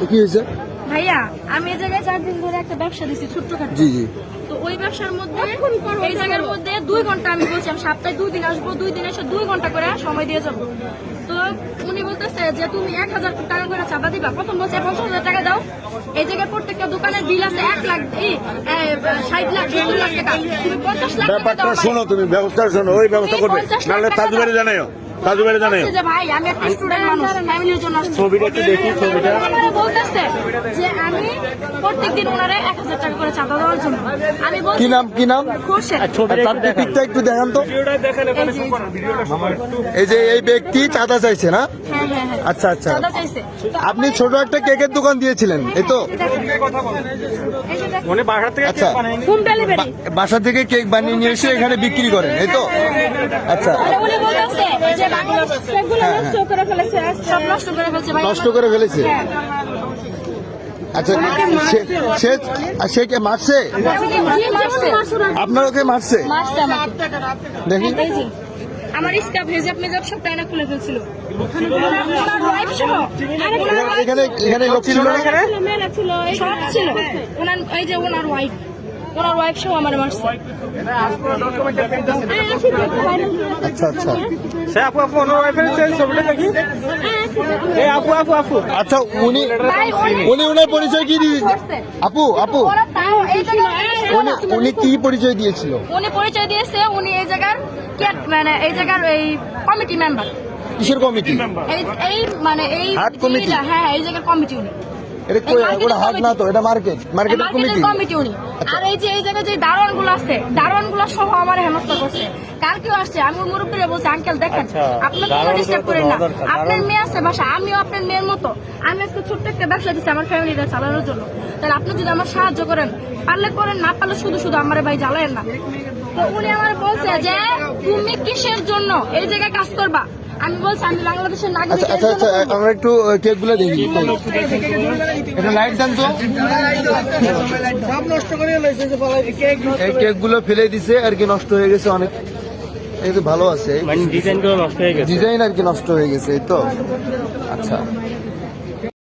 কি হয়েছে ভাইয়া আমি এই জায়গায় 4 দিন ধরে একটা ব্যবসা দিছি ছোট্টখাটো। জি জি। তো ওই ব্যবসার মধ্যে এই জায়গার মধ্যে 2 ঘন্টা আমি বলছি আমি সপ্তাহে 2 দিন আসবো, 2 দিন এসে 2 ঘন্টা করে সময় দিয়ে যাবো। তো উনি বলতেছে যে তুমি 1000 টাকা করে চাঁদা দিবা। প্রথম বলছে 50,000 টাকা দাও। এই জায়গায় প্রত্যেকটা দোকানের বিল আছে 1 লাখ 60 লাখ 70 লাখ টাকা। তুমি 50 লাখ টাকা ব্যাপারটা দাও। শোনো, তুমি ব্যবস্থা শোনো, ওই ব্যবস্থা করবে নাহলে তাজুবাড়ি জানাইও, তাজুবাড়ি জানাইও। যে ভাই আমি একটা স্টুডেন্ট মানুষ, ফ্যামিলির জন্য আসছি। ছবিটা একটু দেখি, ছবিটা ওনারা বলতেছে যে আমি প্রত্যেকদিন ওনারে 1000 টাকা করে চাঁদা দেওয়ার জন্য। আমি বলছি কি নাম কি নাম? খোরশেদ। তার পিকটা একটু দেখান তো। এই যে, এই যে এই ব্যক্তি চাঁদা চাইছে না? হ্যাঁ হ্যাঁ হ্যাঁ আচ্ছা আচ্ছা। চাঁদা চাইছে। তো আপনি ছোট একটা কেকের দোকান দিয়েছিলেন, এই তো? আচ্ছা, হোম ডেলিভারি। বাসা থেকে কেক বানিয়ে নিয়ে এসে এখানে বিক্রি করেন, এই তো? আচ্ছা, উনি বলতেছে যে বাংলাদেশ কেকগুলো নষ্ট করে ফেলেছে, সব নষ্ট করে ফেলেছে ভাই। নষ্ট করে ফেলেছে। হ্যাঁ। আচ্ছা, সে কে মারছে? জি, মারছে। আপনার ওকে মারছে? মারছে আমাকে। দেখি। এই যে, আমার স্কাপ হেজাব মেজাব সব টাইনা খুলে ফেলছিল। ওনার ওয়াইফ সহ। এখানে লোক ছিল না? মেয়েরা ছিল, সব ছিল। এই যে ওনার ওয়াইফ সহ আমার মারছে। আচ্ছা আচ্ছা। আচ্ছা, উনি ওনার পরিচয় কি দিয়ে? আপু ওরা তাও এই জায়গায় উনি কি পরিচয় দিয়েছিল? উনি পরিচয় দিয়েছে উনি এই জায়গার মানে এই জায়গার এই কমিটি মেম্বার। কিসের কমিটি? এই মানে এই হাট কমিটি? হ্যাঁ এই জায়গার কমিটি উনি। এটা ওটা হাট না তো, এটা মার্কেটের কমিটি। কমিটি উনি। আর এই জায়গায় যে দারোয়ান গুলো আছে, দারোয়ান গুলো সহ আমার হেনস্থা করছে। কালকেও আসছে, আমি মুরব্বীরা বলছি আঙ্কেল দেখেন আপনাকে কোনো ডিস্টার্ব করেন না, আপনার মেয়ে আছে বাসা, আমিও আপনার মেয়ের মতো। আমি আজকে ছোট্ট একটা ব্যবসা দিচ্ছি আমার ফ্যামিলিটা চালানোর জন্য। তাহলে আপনি যদি আমার সাহায্য করেন, পারলে করেন, না পারলে শুধু আমার ভাই জ্বালায়েন না। তো উনি আমার বলছে যে তুমি কিসের জন্য এই জায়গায় কাজ করবা। আমি বলছি আমি বাংলাদেশের নাগরিক। আচ্ছা আচ্ছা, আমরা একটু কেক গুলো দেখি। এটা লাইট দেন তো। এই কেক গুলো ফেলে দিছে আর কি, নষ্ট হয়ে গেছে অনেক। এই তো ভালো আছে, ডিজাইন নষ্ট হয়ে গেছে, ডিজাইন আর কি নষ্ট হয়ে গেছে, এই তো। আচ্ছা,